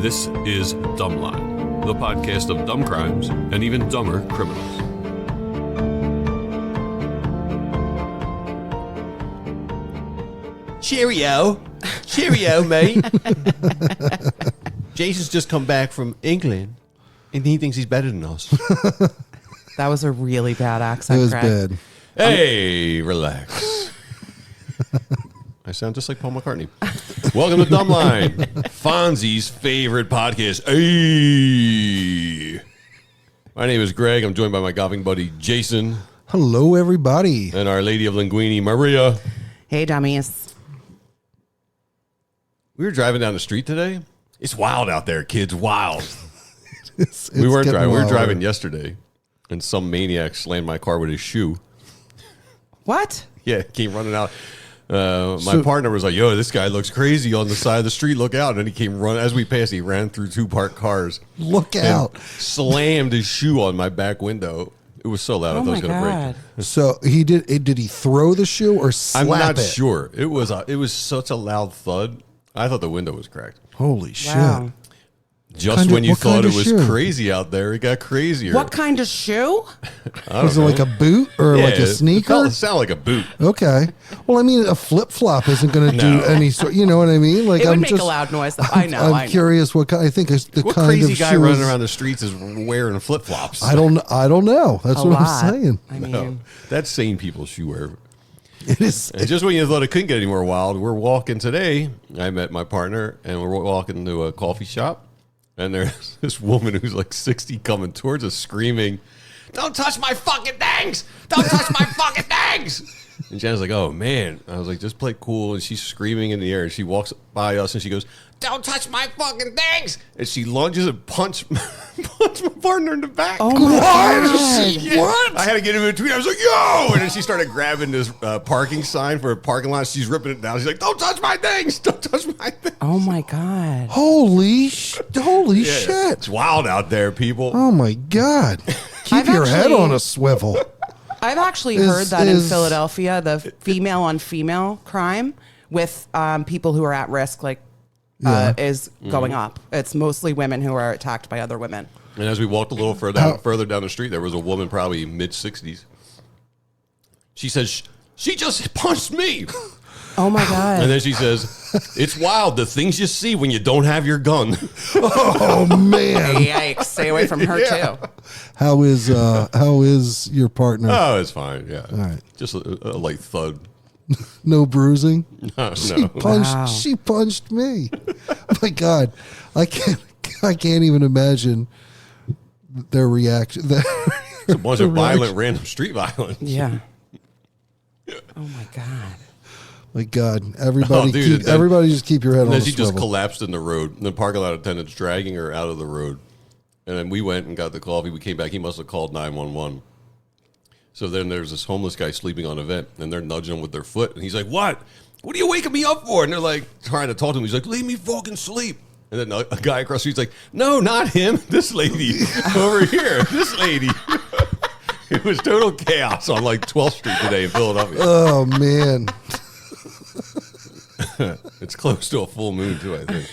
This is Dumbline, the podcast of dumb crimes and even dumber criminals. Cheerio, mate. Jason's just come back from England, and he thinks he's better than us. That was a really bad accent, It was Greg. bad. Hey, relax. I sound just like Paul McCartney. Welcome to Dumbline, Fonzie's favorite podcast. Hey. My name is Greg. I'm joined by my golfing buddy, Jason. Hello, everybody. And Our Lady of Linguini, Maria. Hey, dummies. We were driving down the street today. It's wild out there, kids. Wild. We weren't driving. We were driving yesterday, and some maniac slammed my car with his shoe. What? Yeah, came running out. My partner was like, yo, this guy looks crazy on the side of the street. Look out. And then he came running. As we passed, he ran through two parked cars. Look out. Slammed his shoe on my back window. It was so loud. I thought it was going to break. So he did. Did he throw the shoe or slap it? I'm not sure. It was such a loud thud. I thought the window was cracked. Holy shit. Wow. Just when you thought it was shoe? crazy out there, it got crazier. What kind of shoe? Was it like a boot or like a sneaker? It sounded like a boot. Okay. Well, I mean, a flip flop isn't going to do any sort. You know what I mean? Like It would I'm make just, a loud noise, though. I know. I'm curious what kind. I think it's the What kind crazy of guy shoes. running around the streets is wearing flip flops? I don't know. That's A what lot. I'm saying. I mean, No, that's sane people's shoe wear. It is. And just when you thought it couldn't get any more wild, we're walking today. I met my partner, and we're walking to a coffee shop. And there's this woman who's like 60 coming towards us screaming, "Don't touch my fucking things! Don't touch my fucking things!" And Jen's like, "Oh, man." I was like, "Just play cool." And she's screaming in the air. And she walks by us and she goes, "Don't touch my fucking things!" And she lunges and punch my partner in the back. oh my God. Yeah. What? I had to get in between. I was like, "Yo!" And then she started grabbing this parking sign for a parking lot. She's ripping it down. She's like, "Don't touch my things! Don't touch my things!" Oh my God. Holy shit. It's wild out there, people. Oh my God. Keep I've your head actually- on a swivel. I've actually heard that in Philadelphia, the female on female crime with people who are at risk, is going up. It's mostly women who are attacked by other women. And as we walked a little further down the street, there was a woman probably mid-60s. She says, "She just punched me." Oh my God. And then she says, "It's wild, the things you see when you don't have your gun." Oh man. Yikes. Stay away from her, too. How is your partner? Oh, it's fine. Yeah. All right. Just a light thud. No bruising? No. She punched me. My God. I can't even imagine their reaction. It's a bunch of violent, random street violence. Yeah. Oh my God. My God. Everybody Oh, dude, everybody just keep your head And on then a she just swivel. collapsed in the road. And the parking lot attendant's dragging her out of the road. And then we went and got the coffee. We came back. He must have called 911. So then there's this homeless guy sleeping on a vent, and they're nudging him with their foot. And he's like, "What? What are you waking me up for?" And they're like trying to talk to him. He's like, "Leave me fucking sleep." And then a guy across the street's like, "No, not him. This lady over here. This lady." It was total chaos on like 12th Street today in Philadelphia. Oh man. It's close to a full moon too, I think.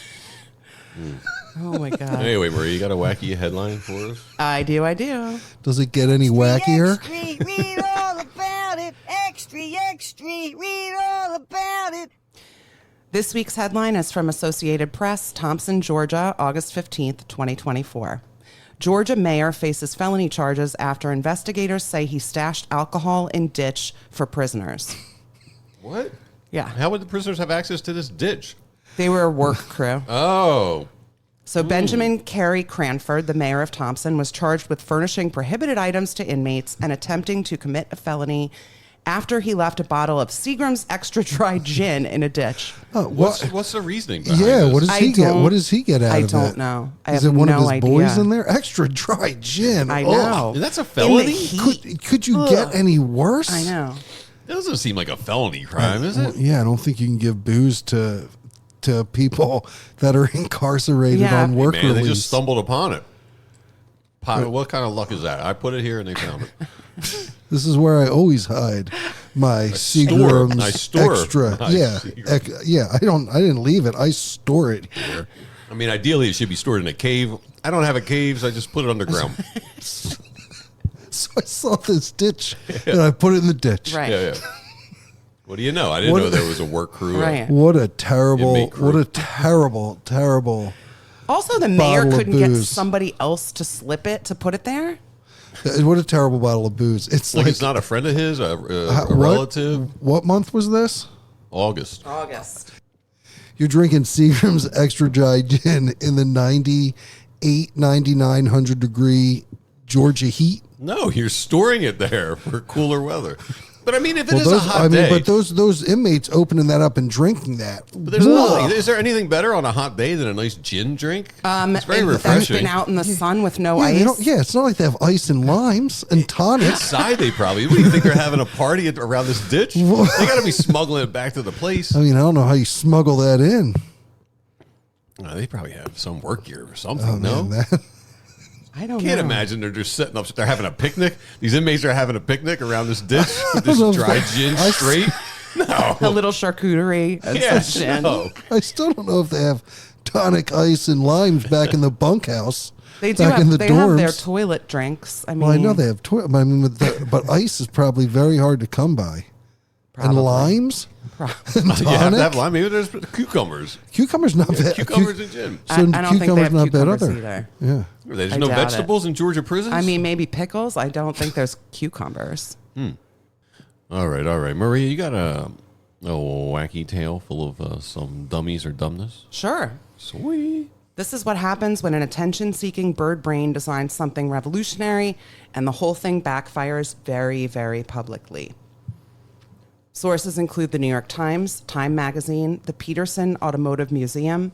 Oh my God. Anyway, Marie, you got a wacky headline for us? I do. Does it get any wackier? Extra, read all about it. Extra, read all about it. This week's headline is from Associated Press, Thompson, Georgia, August 15th, 2024. Georgia mayor faces felony charges after investigators say he stashed alcohol in ditch for prisoners. What? Yeah. How would the prisoners have access to this ditch? They were a work crew. Oh. So Benjamin Carey Cranford, the mayor of Thompson, was charged with furnishing prohibited items to inmates and attempting to commit a felony after he left a bottle of Seagram's extra dry gin in a ditch. Oh, What's the reasoning behind Yeah, this? what does he get? What does he get out of it? I don't know. I Is have it one no of his idea. boys in there? Extra dry gin. I Ugh. know. That's a In the felony? heat. Could you get any worse? I know. That doesn't seem like a felony crime, is Well, it? yeah, I don't think you can give booze to people that are incarcerated Yeah. on work Man, they release. just stumbled upon it. What kind of luck is that? I put it here and they found it. This is where I always hide my Seagram's I store extra. my Yeah, Seagrams. yeah. I didn't leave it. I store it here. I mean, ideally, it should be stored in a cave. I don't have a cave, so I just put it underground. So I saw this ditch and I put it in the ditch. Right. Yeah. What do you know? I didn't know there was a work crew. Right. What a terrible, Inmate crew. what a terrible. Also, the mayor Bottle of couldn't get booze. somebody else to slip it to put it there. What a terrible bottle of booze. It's Like like, it's not a friend of his, a what- relative. What month was this? August. August. You're drinking Seagram's Extra Dry Gin in the 98, 99, 100 degree Georgia heat. No, you're storing it there for cooler weather. But I mean, if it is a those, hot day, but those inmates opening that up and drinking that. but there's Ugh. is there anything better on a hot day than a nice gin drink? It's very That's been refreshing. out in the sun with no Yeah, they ice. don't, yeah, it's not like they have ice and limes and tonics. Inside, they probably. What do you think they're having a party around this ditch? They got to be smuggling it back to the place. I mean, I don't know how you smuggle that in. They probably have some work gear or something. Oh, no, man, that, I don't can't know. imagine they're just setting up. They're having a picnic. These inmates are having a picnic around this ditch with don't know this if dry that- gin I- straight. No, A little charcuterie and yeah, some gin. no. I still don't know if they have tonic, ice, and limes back in the bunkhouse. They do back have, in the they dorms. have their toilet drinks. I mean, Well, I know they have toilet. I mean, but ice is probably very hard to come by. Probably. And limes, Probably. and You have to have tonic. lime. Maybe there's cucumbers. Cucumbers not bad. Cucumbers and gin. So I don't think they cucumbers have not bad cucumbers either. either. Yeah. There's I no doubt it. vegetables in Georgia prisons. I mean, maybe pickles. I don't think there's cucumbers. all right, Maria, you got a wacky tale full of some dummies or dumbness. Sure. Sweet. This is what happens when an attention-seeking bird brain designs something revolutionary and the whole thing backfires very, very publicly. Sources include the New York Times, Time Magazine, the Peterson Automotive Museum,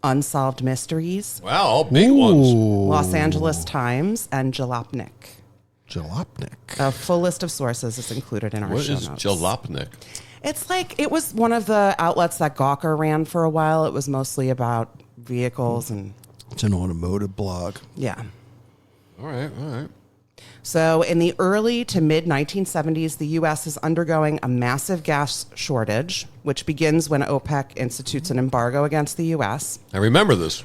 Unsolved Mysteries, Wow, all big ones. Los Angeles Times, and Jalopnik. Jalopnik. A full list of sources is included in our What show is notes. jalopnik? It's like, it was one of the outlets that Gawker ran for a while. It was mostly about vehicles and, It's an automotive blog. yeah. All right. So in the early to mid 1970s, the U.S. is undergoing a massive gas shortage, which begins when OPEC institutes an embargo against the U.S. I remember this.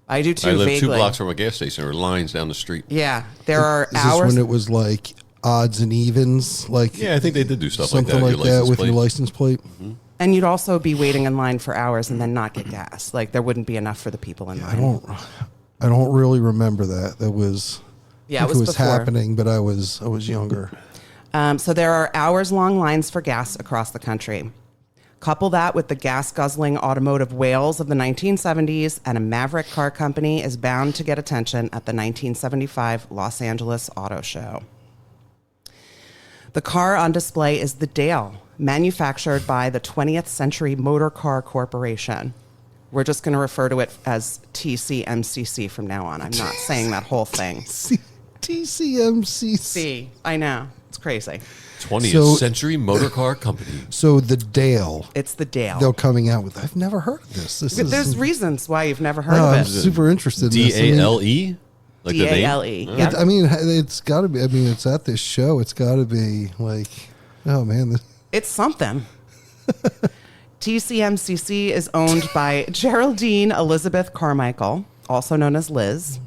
I do too, I live vaguely. 2 blocks from a gas station. There were lines down the street. Yeah, there are Is this hours. when it was like odds and evens? Like Yeah, I think they did do stuff like that. something with like your that license with plate. your license plate. And you'd also be waiting in line for hours and then not get gas. Like there wouldn't be enough for the people in line. I don't really remember that. That was Yeah, I it think was before. happening, but I was younger. So there are hours-long lines for gas across the country. Couple that with the gas-guzzling automotive whales of the 1970s, and a maverick car company is bound to get attention at the 1975 Los Angeles Auto Show. The car on display is the Dale, manufactured by the 20th Century Motor Car Corporation. We're just going to refer to it as TCMCC from now on. I'm not saying that whole thing. TCMCC. I know. It's crazy. 20th So- Century Motor Car Company. So the Dale, It's the Dale. they're coming out with. I've never heard of this. This But is there's reasons why you've never heard no, of I'm it. super interested. in this. I mean, DALE? Like the name? DALE. Yep. I mean, it's got to be. I mean, it's at this show. It's got to be like, oh man, It's something. TCMCC is owned by Geraldine Elizabeth Carmichael, also known as Liz.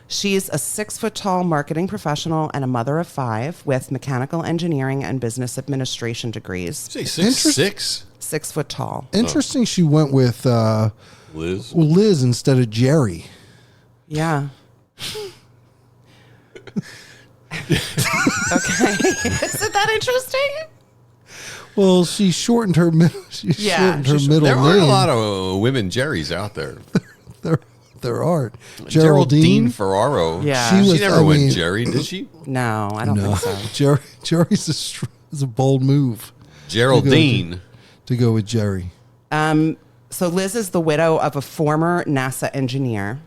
She's a 6-foot-tall marketing professional and a mother of 5 with mechanical engineering and business administration degrees. Say 6'6"? 6 foot tall. interesting. She went with Liz? Liz instead of Jerry. Yeah. Okay. Isn't that interesting? Well, she shortened her middle. She Yeah, shortened her middle There name. aren't a lot of women Jerrys out there. There aren't. Geraldine Ferraro. Yeah. She, She was- never I went mean- Jerry, did she? No, I don't No, think so. Jerry's is a bold move Geraldine. to go with Jerry. So Liz is the widow of a former NASA engineer.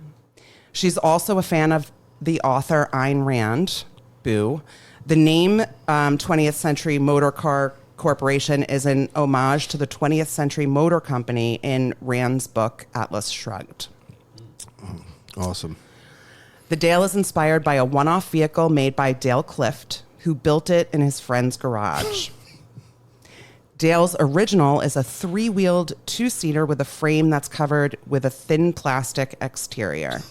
She's also a fan of the author Ayn Rand. Boo. The name 20th Century Motor Car Corporation is an homage to the 20th Century Motor Company in Rand's book Atlas Shrugged. Awesome. The Dale is inspired by a one-off vehicle made by Dale Clift, who built it in his friend's garage. Dale's original is a three-wheeled two-seater with a frame that's covered with a thin plastic exterior.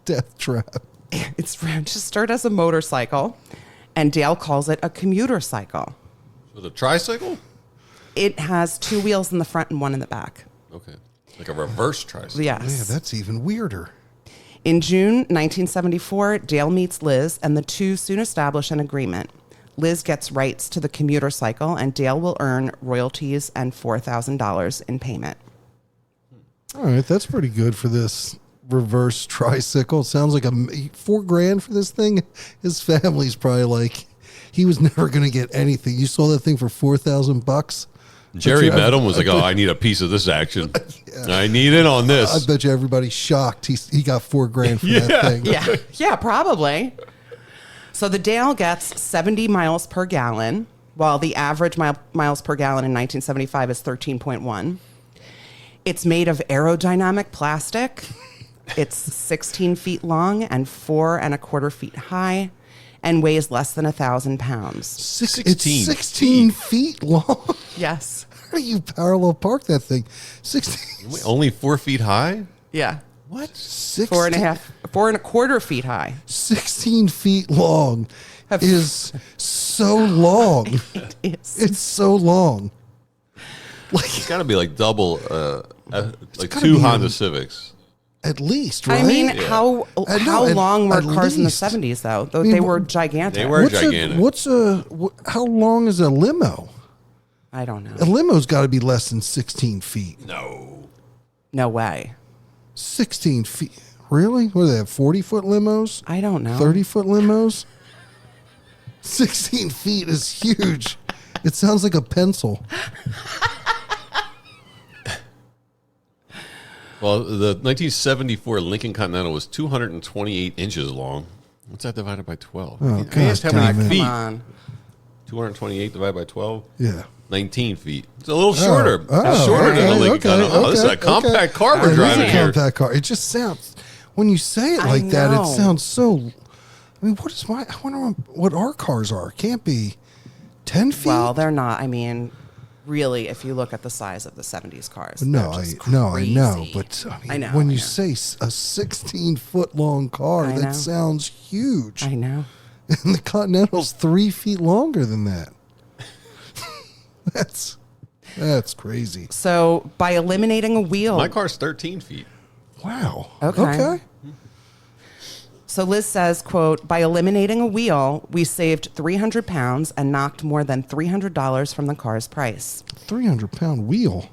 Death trap. It's registered as a motorcycle, and Dale calls it a commuter cycle. With a tricycle? It has two wheels in the front and one in the back. Okay. Like a reverse tricycle. Yes. Yeah, that's even weirder. In June 1974, Dale meets Liz, and the two soon establish an agreement. Liz gets rights to the commuter cycle, and Dale will earn royalties and $4,000 in payment. All right, that's pretty good for this reverse tricycle. Sounds like $4,000 for this thing. His family's probably like, he was never going to get anything. You saw that thing for $4,000. Jerry met him, was like, oh, I need a piece of this action. Yeah. I need in on this. I bet you everybody's shocked. He got $4,000 for that thing. Yeah, probably. So the Dale gets 70 miles per gallon, while the average miles per gallon in 1975 is 13.1. It's made of aerodynamic plastic. It's 16 feet long and 4.25 feet high, and weighs less than 1,000 pounds. It's 16 feet long. Yes. How do you parallel park that thing? 16. Wait, only 4 feet high? Yeah. What? 4.25 feet high. 16 feet long is so long. It is. It's so long. It's got to be like double, like gotta two be Honda Civics. At least, right? I mean, how long were at cars in the least. 70s, though? I mean, They were gigantic. They were gigantic. How long is a limo? I don't know. A limo's got to be less than 16 feet. No way. 16 feet. Really? What do they have? 40-foot limos? I don't know. 30-foot limos? 16 feet is huge. It sounds like a pencil. Well, the 1974 Lincoln Continental was 228 inches long. What's that divided by 12? Oh, I asked how many damn it. feet. Come on. 228 divided by 12? Yeah. 19 feet. It's a little shorter. Oh, Shorter than the okay, Lincoln okay, Continental. This is a okay, compact okay. car we're It is driving a here. compact car. It just sounds, when you say it like that, know. it sounds so. I mean, I wonder what our cars are. It can't be 10 feet. Well, they're not. I mean, really, if you look at the size of the 70s cars. No, they're just I know, crazy. but I mean, I know, when I you know. say a 16-foot long car, I know. that sounds huge. I know. And the Continental's 3 feet longer than that. That's crazy. So by eliminating a wheel. My car's 13 feet. Wow. Okay. So Liz says, quote, by eliminating a wheel, we saved 300 pounds and knocked more than $300 from the car's price. 300-pound wheel.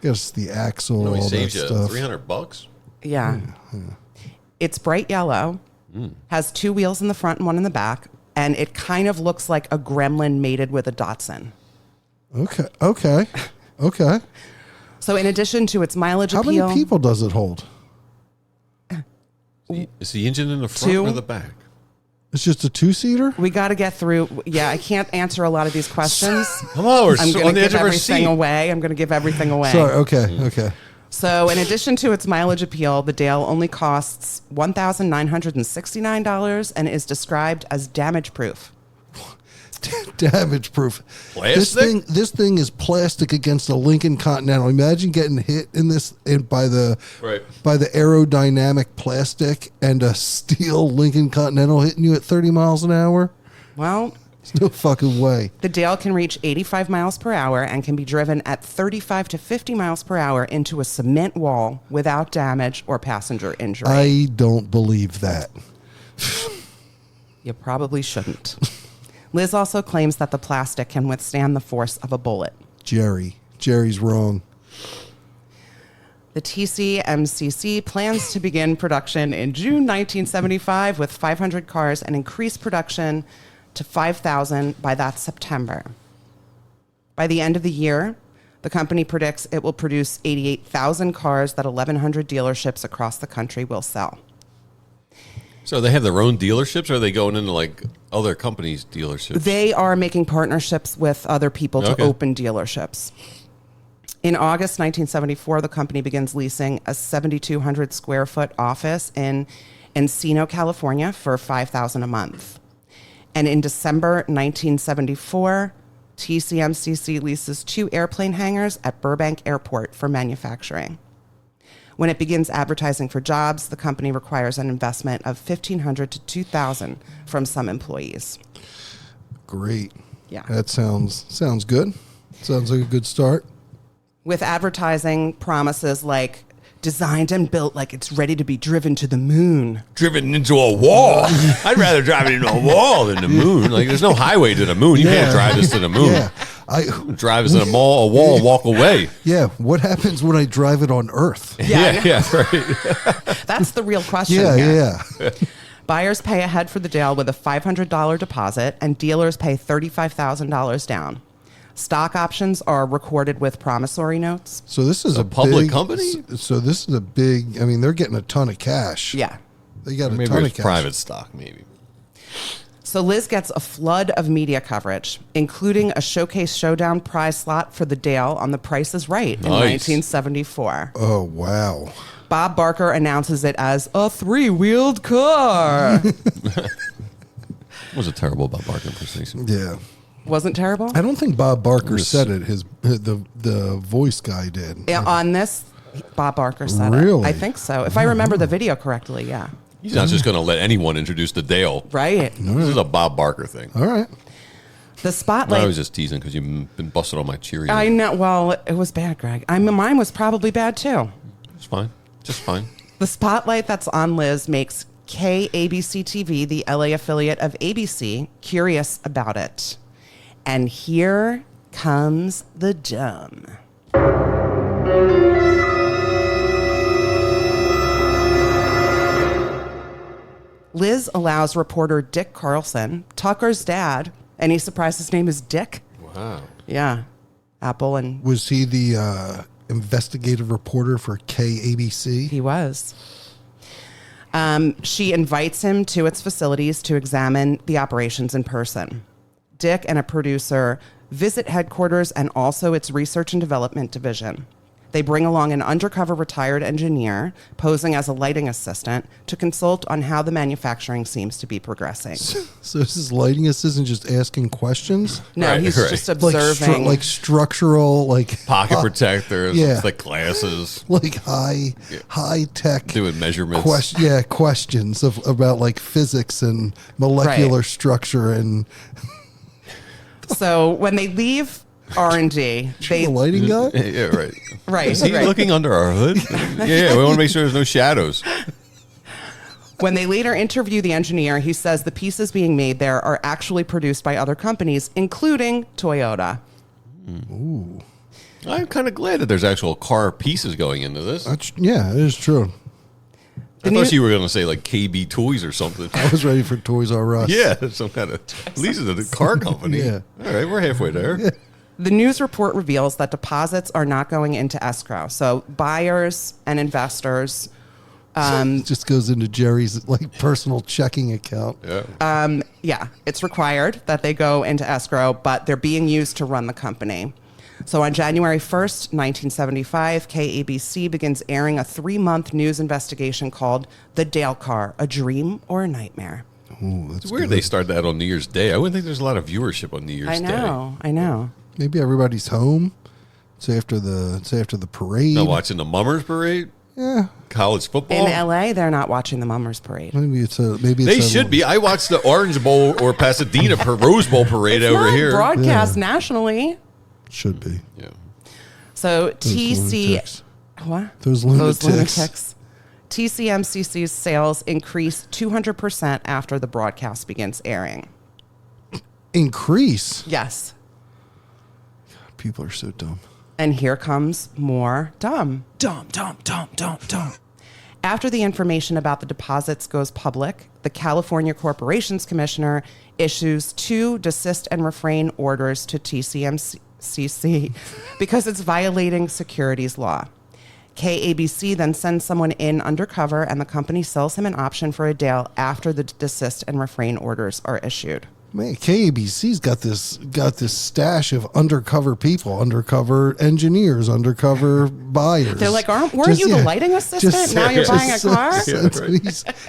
Guess the axle, No, he all that saves you stuff. $300. Yeah. It's bright yellow, has two wheels in the front and one in the back, and it kind of looks like a Gremlin mated with a Datsun. Okay. So in addition to its mileage How appeal... many people does it hold? Is the engine in the front Two. or the back? It's just a two-seater? We got to get through. Yeah, I can't answer a lot of these questions. Come on, we're I'm so going on to the edge give of our everything seat. away. I'm going to give everything away. Sorry, okay. So, in addition to its mileage appeal, the Dale only costs $1,969 and is described as damage-proof. Damage proof. Plastic? This thing is plastic against a Lincoln Continental. Imagine getting hit by the aerodynamic plastic and a steel Lincoln Continental hitting you at 30 miles an hour. Well, There's no fucking way. the Dale can reach 85 miles per hour and can be driven at 35 to 50 miles per hour into a cement wall without damage or passenger injury. I don't believe that. You probably shouldn't. Liz also claims that the plastic can withstand the force of a bullet. Jerry's wrong. The TCMCC plans to begin production in June 1975 with 500 cars and increase production to 5,000 by that September. By the end of the year, the company predicts it will produce 88,000 cars that 1,100 dealerships across the country will sell. So they have their own dealerships, or are they going into like other companies' dealerships? They are making partnerships with other people to Okay. open dealerships. In August 1974, the company begins leasing a 7,200 square foot office in Encino, California for $5,000 a month. And in December 1974, TCMCC leases 2 airplane hangars at Burbank Airport for manufacturing. When it begins advertising for jobs, the company requires an investment of $1,500 to $2,000 from some employees. Great. Yeah. That sounds good. Sounds like a good start. With advertising promises like designed and built like it's ready to be driven to the moon. Driven into a wall. I'd rather drive it into a wall than the moon. Like, there's no highway to the moon. You can't drive this to the moon. Yeah. Drive us in a wall, and walk away. Yeah. What happens when I drive it on Earth? Yeah, Yeah, right. That's the real question. Yeah, here. yeah. Buyers pay ahead for the deal with a $500 deposit, and dealers pay $35,000 down. Stock options are recorded with promissory notes. So this is a public big, company? So this is a big. I mean, they're getting a ton of cash. Yeah. They got a Maybe ton of it's cash. private stock, maybe. So Liz gets a flood of media coverage, including a showcase showdown prize slot for the Dale on The Price is Right in Nice. 1974. Oh wow. Bob Barker announces it as a 3-wheeled car. It was a terrible Bob Barker impersonation. Yeah. Wasn't terrible? I don't think Bob Barker Yes. said it. The voice guy did. Yeah, on this, Bob Barker said Really? it. I think so. If I remember the video correctly, yeah. He's not just going to let anyone introduce the Dale. Right. This is a Bob Barker thing. All right. The spotlight. I was just teasing because you've been busted on my Cheerios. I know. Well, it was bad, Greg. Mine was probably bad too. It's fine. Just fine. The spotlight that's on Liz makes KABC TV, the LA affiliate of ABC, curious about it. And here comes the dumb. Liz allows reporter Dick Carlson, Tucker's dad, and he's surprised his name is Dick. Wow. Yeah. Apple, and Was he the investigative reporter for KABC? he was. She invites him to its facilities to examine the operations in person. Dick and a producer visit headquarters and also its research and development division. They bring along an undercover retired engineer posing as a lighting assistant to consult on how the manufacturing seems to be progressing. So this is lighting assistant just asking questions? No, Right, he's right. just Like, observing. like structural, like Pocket protectors, yeah. like glasses, like high tech doing measurements. questions about like physics and molecular Right. structure and So when they leave R&D, the they lighting guy. Yeah, right. right, Is he right. looking under our hood? Yeah, we want to make sure there's no shadows. When they later interview the engineer, he says the pieces being made there are actually produced by other companies, including Toyota. I'm kind of glad that there's actual car pieces going into this. Yeah, it is true. I thought you were going to say like KB Toys or something. I was ready for Toys R Us. Yeah, some kind of. At least it's a car company. Yeah. All right, we're halfway there. The news report reveals that deposits are not going into escrow. So buyers and investors, It just goes into Jerry's like personal checking account. Yeah. it's required that they go into escrow, but they're being used to run the company. So on January 1st, 1975, KABC begins airing a 3-month news investigation called The Dale Car, A Dream or a Nightmare. Ooh, that's It's weird good. they start that on New Year's Day. I wouldn't think there's a lot of viewership on New Year's I know. Maybe everybody's home. It's after the parade. Day. Not watching the Mummers Parade? Yeah, College football? In LA, they're not watching the Mummers Parade. They Should be. I watched the Orange Bowl or Pasadena Rose Bowl parade It's over not here. broadcast nationally. Should be. Yeah. So TC, lunatics. what? Those Those lunatics. lunatics. TCMCC's sales increased 200% after the broadcast begins airing. Increase. Yes. People are so dumb. And here comes more dumb. Dumb. After the information about the deposits goes public, the California Corporations Commissioner issues 2 desist and refrain orders to TCMCC because it's violating securities law. KABC then sends someone in undercover, and the company sells him an option for a Dale after the desist and refrain orders are issued. Man, KABC's got this stash of undercover people, undercover engineers, undercover buyers. They're like, weren't you the lighting assistant? Now you're buying a car?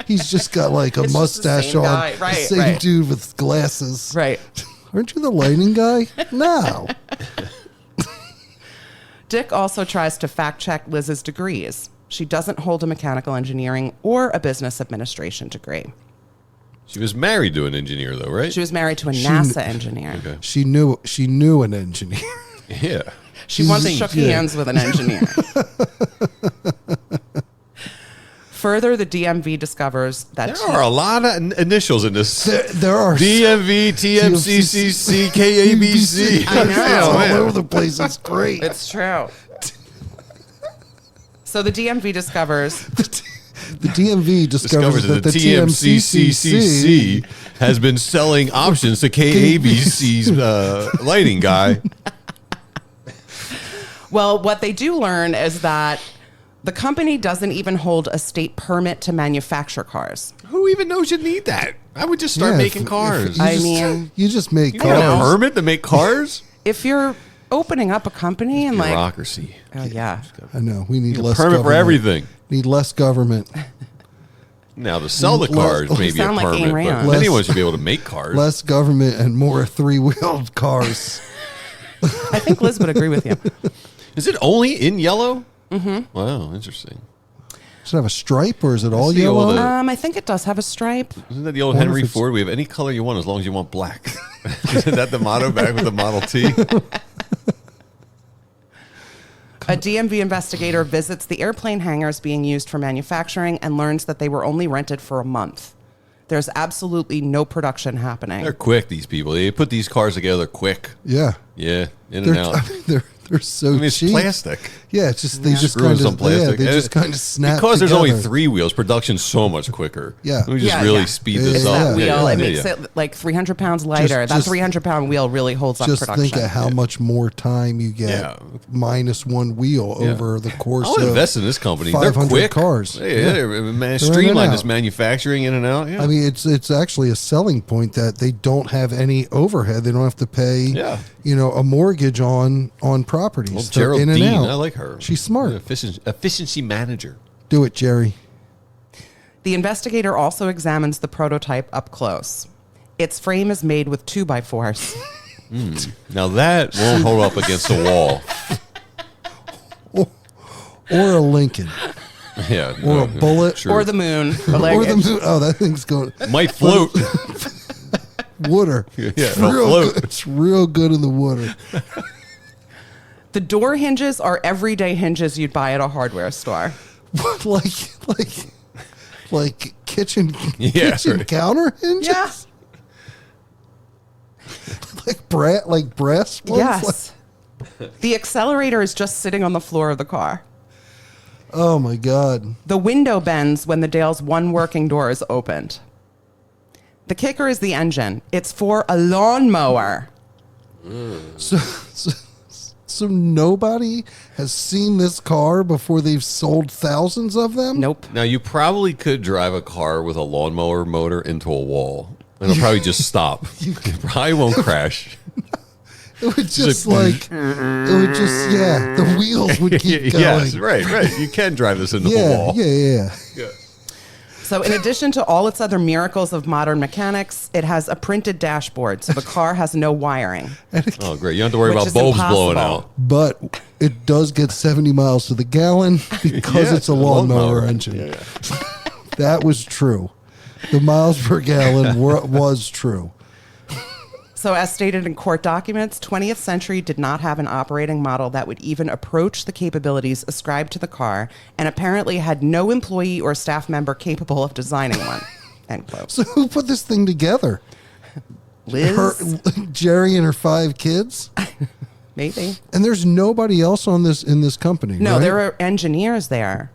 He's just got like a It's just the mustache same on, guy. the Right, same right. dude with glasses. Right. Aren't you the lighting guy? No. Dick also tries to fact check Liz's degrees. She doesn't hold a mechanical engineering or a business administration degree. She was married to an engineer, though, right? She was married to a NASA engineer. Okay. She knew an engineer. Yeah. She once shook hands with an engineer. Further, the DMV discovers that There are a lot of initials in this. There are DMV, TMCCC, KABC. I know. It's Oh, all man. over the place. It's great. it's true. So the DMV discovers The DMV discovers that the TMCCC has been selling options to KABC's lighting guy. well, what they do learn is that the company doesn't even hold a state permit to manufacture cars. Who even knows you need that? I would just start Yeah, making if cars. you I just- mean- you just make You got a know. permit to make cars? If you're opening up a company and like, Bureaucracy. oh yeah, I know. We need less Permit for government. everything. Need less government. Now, to sell the cars, maybe a sound like Ayn permit, Rand. but Less- anyone should be able to make cars. Less government and more three-wheeled cars. I think Liz would agree with you. Is it only in yellow? Mm-hmm. Wow, interesting. Does it have a stripe or is it all see all yellow? the- I think it does have a stripe. Isn't that the old Wonder Henry if it's- Ford? We have any color you want as long as you want black. Isn't that the motto back with the Model T? A DMV investigator visits the airplane hangars being used for manufacturing and learns that they were only rented for a month. There's absolutely no production happening. They're quick, these people. They put these cars together quick. Yeah. Yeah, in They're, and out. I mean, they're so I mean, it's cheap. plastic. Yeah, it's just they just Screws kind on of plastic. they And just kind of snap because there's only together. 3 wheels. Production's so much quicker. Yeah. Let me just Yeah, really yeah. speed Yeah, this yeah, up. yeah. Wheel, Yeah, it yeah, makes yeah. it like 300 pounds lighter. That just- 300-pound wheel really holds up Just production. think of how much more time you get Yeah. minus one wheel Yeah. over the course I'll of. invest in this company. They're 500 quick. cars. Yeah, Yeah. man, They're in and streamline this out. manufacturing in and out. Yeah. I mean, it's actually a selling point that they don't have any overhead. They don't have to pay, Yeah. a mortgage on properties. well, They're in and Geraldine, out. I like her. She's smart. Efficiency manager. Do it, Jerry. The investigator also examines the prototype up close. Its frame is made with 2x4s. Now that won't hold up against a wall. Or a Lincoln. Yeah. Or a bullet. Sure. Or the moon. Or the moon. Oh, that thing's going. Might float. Water. Yeah, It's it'll real float. good. It's real good in the water. The door hinges are everyday hinges you'd buy at a hardware store. like kitchen Yeah, kitchen right. counter hinges. Yeah. like brass ones. Yes. The accelerator is just sitting on the floor of the car. Oh my god. The window bends when the Dale's one working door is opened. The kicker is the engine. It's for a lawnmower. So nobody has seen this car before they've sold thousands of them? Nope. Now you probably could drive a car with a lawnmower motor into a wall. And it'll probably just stop. It probably won't crash. It would just like, the wheels would keep going. Yes, right. You can drive this into a Yeah, wall. yeah. So in addition to all its other miracles of modern mechanics, it has a printed dashboard, so the car has no wiring. Oh, great. You don't have to worry Which about is bulbs impossible. blowing out. But it does get 70 miles to the gallon because Yeah, it's a lawnmower lawnmower. engine. Yeah. That was true. The miles per gallon was true. So as stated in court documents, 20th Century did not have an operating model that would even approach the capabilities ascribed to the car, and apparently had no employee or staff member capable of designing one. End quote. So who put this thing together? Liz? Jerry and her 5 kids? Maybe. And there's nobody else in this company. No, right? there are engineers there.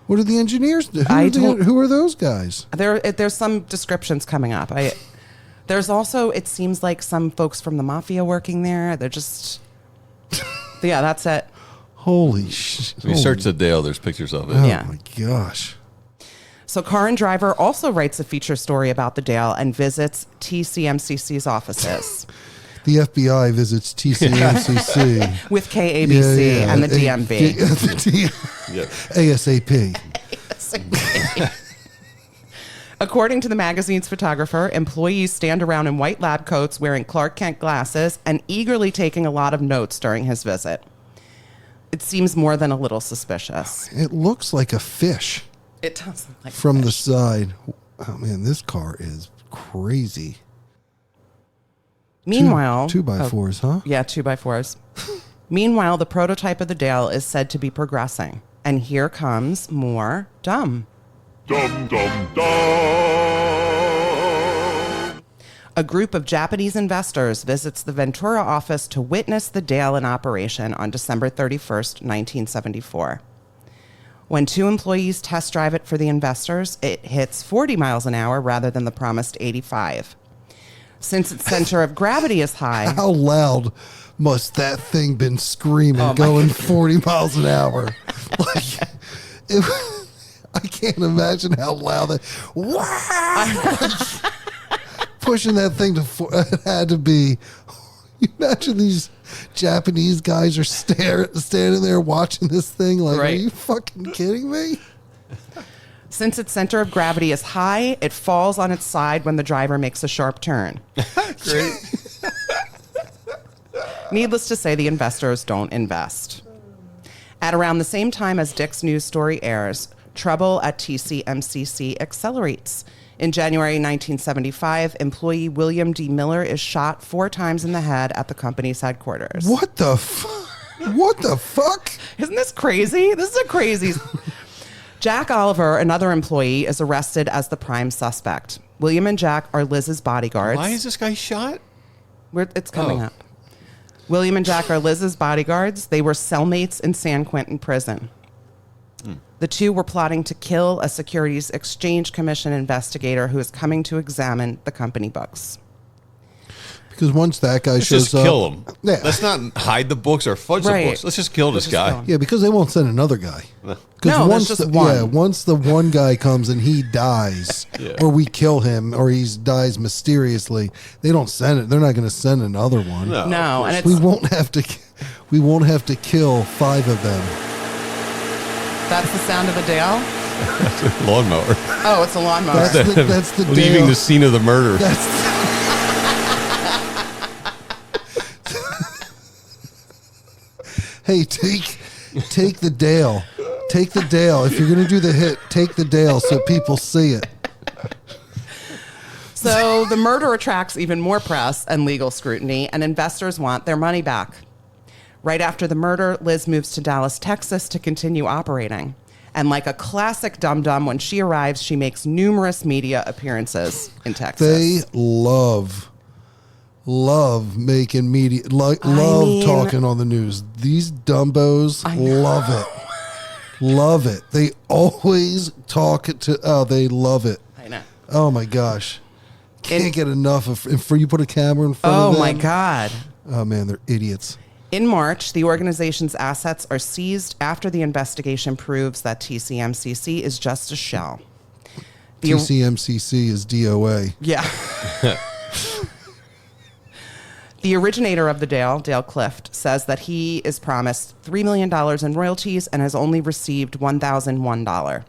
What do the engineers do? don't- Who are those guys? There's some descriptions coming up. There's also, it seems like some folks from the mafia working there. They're just, yeah, that's it. Holy shit. If you search the Dale, there's pictures of it. Oh Yeah. my gosh. So Car and Driver also writes a feature story about the Dale and visits TCMCC's offices The FBI visits TCMCC. with KABC and the DMV. Yeah. ASAP. According to the magazine's photographer, employees stand around in white lab coats wearing Clark Kent glasses and eagerly taking a lot of notes during his visit. It seems more than a little suspicious. It looks like a fish It does look like from a the fish. side. Oh man, this car is crazy. Meanwhile, two by fours, huh? Yeah, 2x4s. Meanwhile, the prototype of the Dale is said to be progressing. And here comes more dumb. Dum dum dum. A group of Japanese investors visits the Ventura office to witness the Dale in operation on December 31st, 1974. When two employees test drive it for the investors, it hits 40 miles an hour rather than the promised 85. Since its center of gravity is high, How loud must that thing been screaming, my going 40 miles an hour? Like, I can't imagine how loud that. Pushing that thing to it had to be. You imagine these Japanese guys are standing there watching this thing like, Right. Are you fucking kidding me? since its center of gravity is high, it falls on its side when the driver makes a sharp turn. Great. Needless to say, the investors don't invest. At around the same time as Dick's news story airs, trouble at TCMCC accelerates. In January 1975, employee William D. Miller is shot 4 times in the head at the company's headquarters. What the What the fuck? Isn't this crazy? This is a crazy... Jack Oliver, another employee, is arrested as the prime suspect. William and Jack are Liz's bodyguards. Why is this guy shot? It's coming Oh. up. William and Jack are Liz's bodyguards. They were cellmates in San Quentin prison. The two were plotting to kill a Securities Exchange Commission investigator who is coming to examine the company books. Because once that guy Let's shows just up, kill him. Yeah. Let's not hide the books or fudge Right. the books. Let's just kill this Let's just guy. kill him. Yeah, because they won't send another guy. No, there's once just the, one. Yeah, once the one guy comes and he dies, Yeah. or we kill him, or he dies mysteriously, they don't send it. They're not going to send another one. No. No, and We it's won't have to. We won't have to kill 5 of them. that's the sound of a Dale. Lawnmower. Oh, it's a lawnmower. That's the Leaving Dale. the scene of the murder. That's hey, take the Dale. Take the Dale. If you're going to do the hit, take the Dale so people see it. So the murder attracts even more press and legal scrutiny, and investors want their money back. Right after the murder, Liz moves to Dallas, Texas to continue operating. And like a classic dum-dum, when she arrives, she makes numerous media appearances in Texas. They love making media, love mean- talking on the news. These dumbos I know. love it. Love it. They always talk to, they love it. I know. Oh my gosh. Can't In- get enough of, and for you put a camera in front Oh of them. my God. Oh man, they're idiots. In March, the organization's assets are seized after the investigation proves that TCMCC is just a shell. The- TCMCC is DOA. Yeah. The originator of the Dale Clift, says that he is promised $3 million in royalties and has only received $1,001.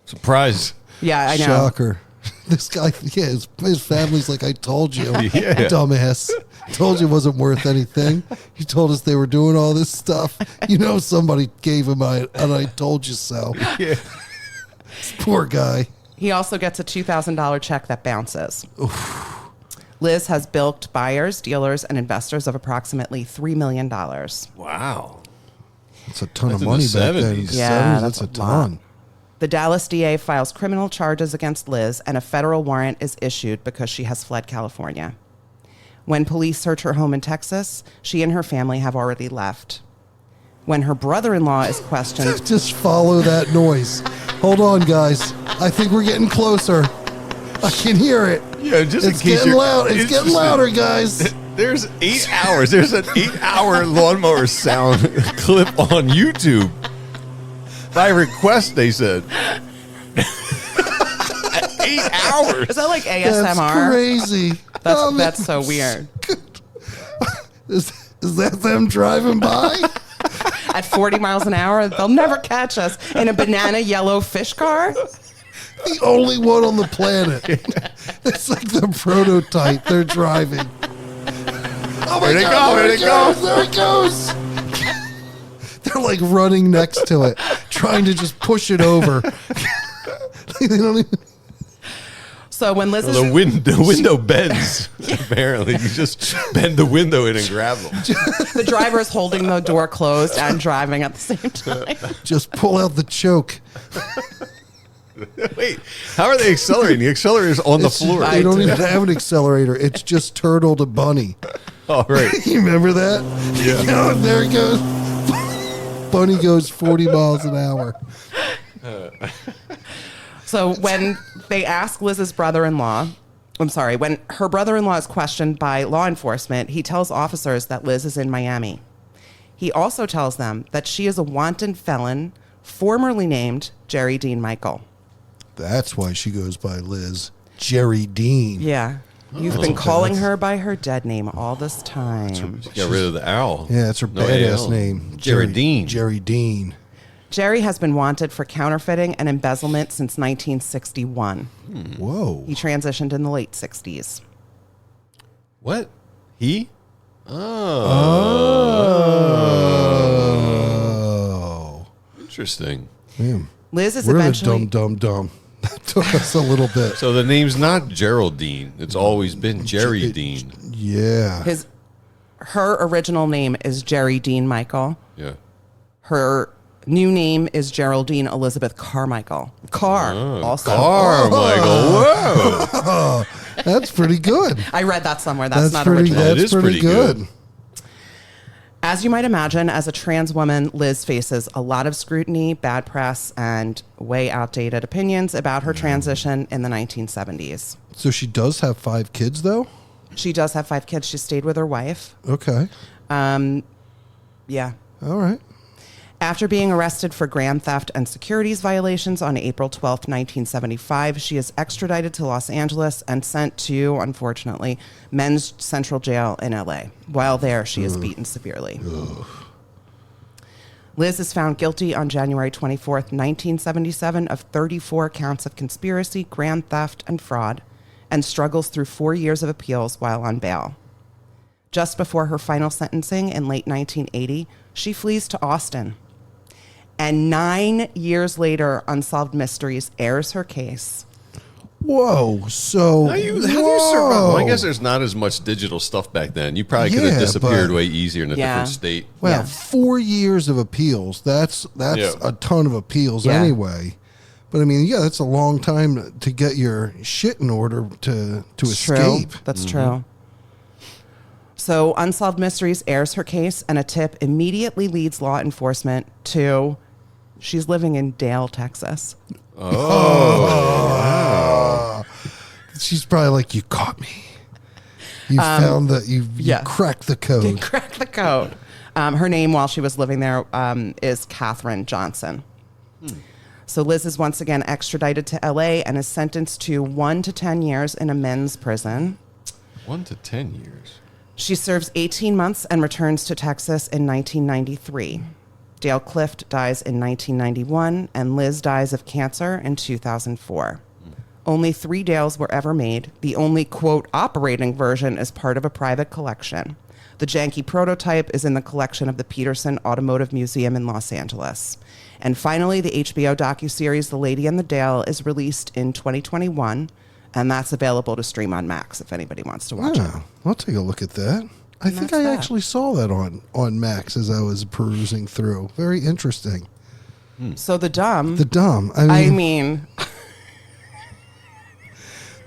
Surprise. Yeah, I know. Shocker. This guy, yeah, his family's like, I told you, Yeah. dumbass. Told you it wasn't worth anything. You told us they were doing all this stuff. You know somebody gave him an I told you so. Yeah. Poor guy. He also gets a $2,000 check that bounces. Liz has bilked buyers, dealers, and investors of approximately $3 million. Wow. That's a ton That's of in the money back then. 70s. Yeah, That's a that's a lot. ton. The Dallas DA files criminal charges against Liz, and a federal warrant is issued because she has fled California. When police search her home in Texas, she and her family have already left. When her brother-in-law is questioned, Just follow that noise. Hold on, guys. I think we're getting closer. I can hear it. Yeah, just It's in case getting you're loud. It's getting interested. louder, guys. There's 8 hours. There's an 8-hour lawnmower sound clip on YouTube. By request, they said. 8 hours. is that like That's ASMR? crazy. Oh, man. That's so weird. Is that them driving by? At 40 miles an hour, they'll never catch us in a banana yellow fish car. The only one on the planet. It's like the prototype they're driving. Oh my God, there it goes. There it goes. They're like running next to it, trying to just push it over. They don't even... So when Liz is The window bends. Apparently, you just bend the window in and grab them. the driver is holding the door closed and driving at the same time. Just pull out the choke. Wait, how are they accelerating? The accelerator is on the floor. They don't even have an accelerator. It's just turtle to bunny. All right. You remember that? Yeah. Oh, there it goes. Bunny goes 40 miles an hour. So when they ask Liz's brother-in-law, when her brother-in-law is questioned by law enforcement, he tells officers that Liz is in Miami. He also tells them that she is a wanted felon, formerly named Jerry Dean Michael. That's why she goes by Liz. Jerry Dean. Yeah. You've been calling her by her dead name all this time. Get rid of the owl. Yeah, that's her No badass AL. name. Jerry Dean. Jerry Dean. Jerry has been wanted for counterfeiting and embezzlement since 1961. Whoa. He transitioned in the late 60s. What? He? Oh. Interesting. Damn. Liz is We're eventually... the dumb. That took us a little bit. So the name's not Geraldine. It's always been Jerry Dean. Yeah. Her original name is Jerry Dean Michael. Yeah. Her new name is Geraldine Elizabeth Carmichael. Also. Carmichael. Whoa. That's pretty good. I read that somewhere. That's not pretty, original. That That's is pretty pretty good. good. As you might imagine, as a trans woman, Liz faces a lot of scrutiny, bad press, and way outdated opinions about her transition in the 1970s. So she does have 5 kids, though? She does have 5 kids. She stayed with her wife. Okay. Yeah. All right. After being arrested for grand theft and securities violations on April 12, 1975, she is extradited to Los Angeles and sent to, unfortunately, Men's Central Jail in LA. While there, she is beaten severely. Liz is found guilty on January 24, 1977, of 34 counts of conspiracy, grand theft, and fraud, and struggles through 4 years of appeals while on bail. Just before her final sentencing in late 1980, she flees to Austin. And 9 years later, Unsolved Mysteries airs her case. Whoa. So. How do you survive? Well, I guess there's not as much digital stuff back then. You probably could have Yeah, disappeared but- way easier in a Yeah. different state. Wow, Yeah. 4 years of appeals. That's Yeah. a ton of appeals Yeah. anyway. But I mean, yeah, that's a long time to get your shit in order to It's escape. True. That's true. So Unsolved Mysteries airs her case, and a tip immediately leads law enforcement to she's living in Dale, Texas. She's probably like, "You caught me. You found that you yes. cracked the code." Crack the code. Her name while she was living there is Katherine Johnson. So Liz is once again extradited to LA and is sentenced to 1 to 10 years in a men's prison. 1 to 10 years. She serves 18 months and returns to Texas in 1993. Dale Clift dies in 1991, and Liz dies of cancer in 2004. Only 3 Dales were ever made. The only, quote, operating version is part of a private collection. The janky prototype is in the collection of the Peterson Automotive Museum in Los Angeles. And finally, the HBO docuseries The Lady and the Dale is released in 2021, and that's available to stream on Max if anybody wants to watch it. Yeah, I'll take a look at that. I think that's I that. actually saw that on Max as I was perusing through. Very interesting. So the dumb, The dumb. I mean,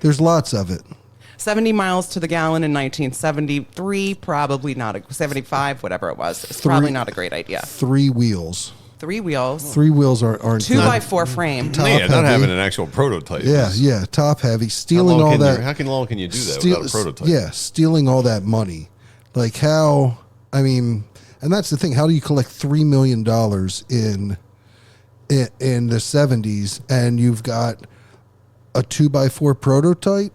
there's lots of it. 70 miles to the gallon in 1973, probably not a 75, whatever it was. It's probably not a great idea. 3 wheels. 3 wheels, 3 wheels aren't 2 by 4 frame. Top Yeah, not heavy. having an actual prototype. Yeah, top heavy, How stealing all that. How long can you do that steal- without a prototype? Yeah, stealing all that money. Like how? I mean, and that's the thing. How do you collect $3 million in the 70s, and you've got a 2 by 4 prototype?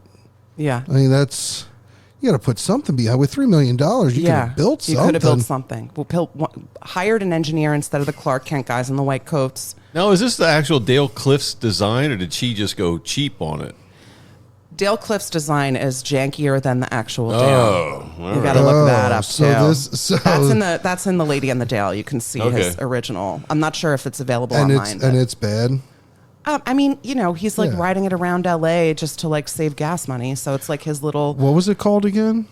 Yeah. I mean, that's You got to put something behind. With $3 million, you could have built something. You could have built something. Hired an engineer instead of the Clark Kent guys in the white coats. Now, is this the actual Dale Cliff's design, or did she just go cheap on it? Dale Cliff's design is jankier than the actual Dale. Oh, You got to look that up so too. That's in the Lady and the Dale. You can see his original. I'm not sure if it's available online. It's bad. I mean, he's like Yeah. riding it around LA just to like save gas money. So it's like his little What was it called again?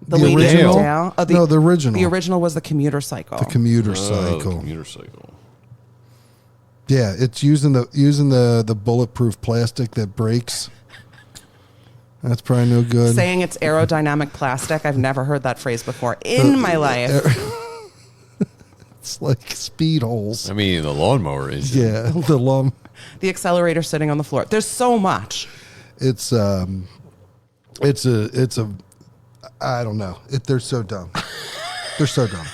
the Lady and original? the Dale. Oh, No, the original. The original was the commuter cycle. The commuter Oh, cycle. commuter cycle. Yeah, it's using the bulletproof plastic that breaks. That's probably no good. Saying it's aerodynamic plastic. I've never heard that phrase before in my life. It's like speed holes. I mean, the lawnmower engine. Yeah, The accelerator sitting on the floor. There's so much. It's a I don't know. They're so dumb. They're so dumb.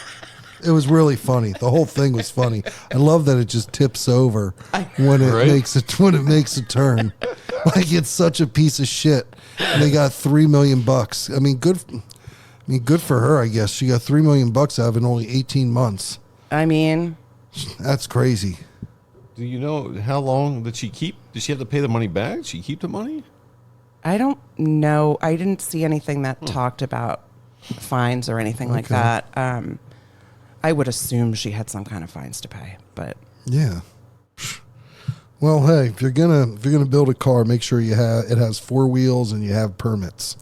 It was really funny. The whole thing was funny. I love that it just tips over when it Right? makes a turn. Like it's such a piece of shit. And they got $3 million. I mean, good for her. I guess she got $3 million out of it in only 18 months. I mean, That's crazy. Do you know how long did she keep? Did she have to pay the money back? Did she keep the money? I don't know. I didn't see anything that talked about fines or anything like Okay. that. I would assume she had some kind of fines to pay, but Yeah. Well, hey, if you're gonna build a car, make sure it has 4 wheels and you have permits.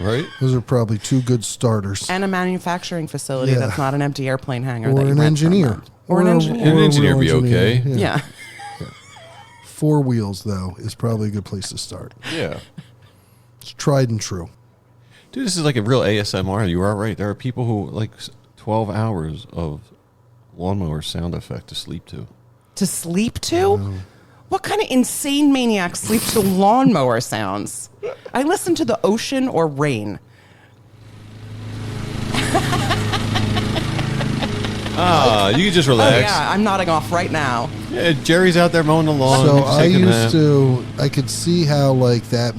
Right? Those are probably 2 good starters. and a manufacturing facility Yeah. that's not an empty airplane hangar. Or that you an rent from engineer. them. Or an engineer. An a engineer real be okay. Yeah. 4 wheels, though, is probably a good place to start. Yeah. It's tried and true. Dude, this is like a real ASMR. You are right. There are people who like 12 hours of lawnmower sound effect to sleep to. To sleep to? What kind of insane maniac sleeps to lawnmower sounds? I listen to the ocean or rain. You can just Oh, relax. yeah. I'm nodding off right now. Yeah, Jerry's out there mowing the lawn. So He's I taking a used nap. to, I could see how like that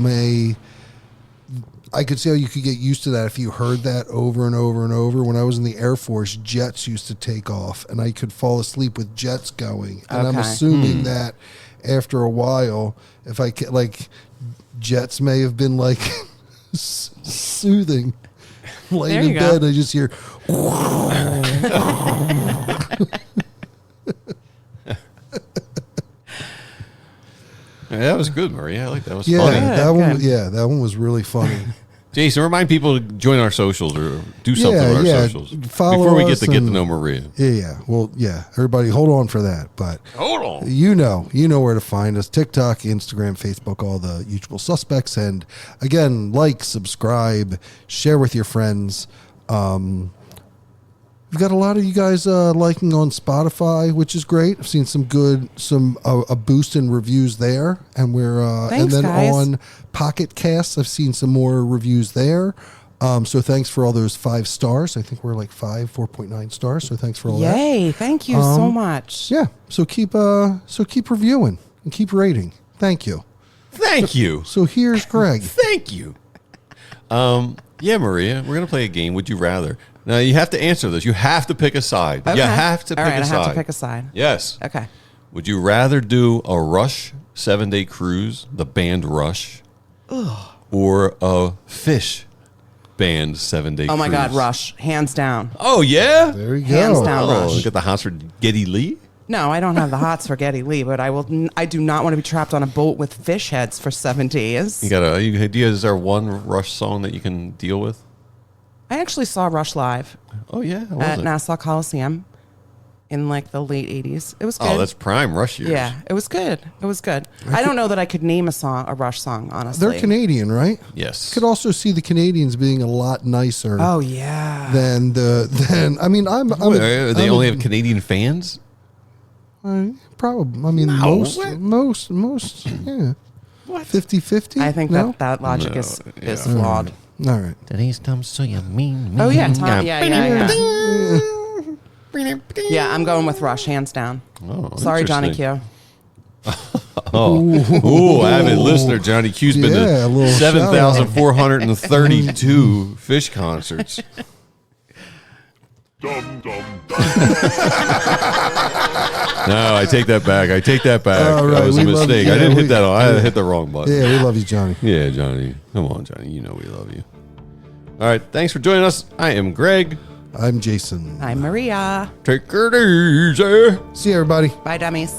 I could see how you could get used to that if you heard that over and over and over. When I was in the Air Force, jets used to take off, and I could fall asleep with jets going. And I'm Okay. assuming that after a while, if I like, jets may have been like soothing. Laying There in you go. bed, I just hear. Yeah, that was good, Maria. I like that. That was Yeah, funny. that one. good. Yeah, that one was really funny. Jason, remind people to join our socials or do something Yeah, on our yeah. socials Follow before we get us to and- know Maria. Yeah. Well, yeah. Everybody, hold on for that. But Hold on. you know where to find us: TikTok, Instagram, Facebook, all the usual suspects. And again, like, subscribe, share with your friends. We've got a lot of you guys liking on Spotify, which is great. I've seen a boost in reviews there, and we're Thanks, and then guys. on Pocket Casts, I've seen some more reviews there. So thanks for all those 5 stars. I think we're like 4.9 stars. So thanks for all that. Yay. Thank you so much. Yeah. So keep reviewing and keep rating. Thank you. Thank you. So here's Greg. Thank you. Yeah, Maria, we're going to play a game. Would you rather? Now, you have to answer this. You have to pick a side. Okay. You have to All pick right, a side. I have to pick a side. Yes. Okay. Would you rather do a Rush 7-day cruise, the band Rush, or a Fish band 7-day cruise? Oh my God, Rush. Hands down. Oh, yeah? There you Hands go. down. Oh, Rush. you got the hots for Geddy Lee? No, I don't have the hots for Geddy Lee, but I do not want to be trapped on a boat with fish heads for 7 days. You got a idea? Is there one Rush song that you can deal with? I actually saw Rush live Oh, yeah. How was at it? Nassau Coliseum in like the late 80s. It was good. Oh, that's prime Rush years. Yeah, it was good. It was good. I don't know that I could name a Rush song, honestly. They're Canadian, right? Yes. Could also see the Canadians being a lot nicer Oh, yeah. than I mean, I'm They only have Canadian fans? probably. I mean, No. most, yeah. What? 50-50? I think no? that logic No, is yeah. flawed. All right. Today's time, so you mean. Oh, yeah. Tom, yeah. Yeah, I'm going with Rush, hands down. Oh, Sorry, Johnny interesting. Q. Ooh, avid listener. Johnny Q's been Yeah, a to little 7,432 Fish concerts. Dum dum. No, I take that back. All right, That was a we love mistake. you. I Yeah, didn't we- hit that on. I hit the wrong button. Yeah, we love you, Johnny. Yeah, Johnny. Come on, Johnny. You know we love you. All right. Thanks for joining us. I am Greg. I'm Jason. I'm Maria. Take it easy. See you, everybody. Bye, dummies.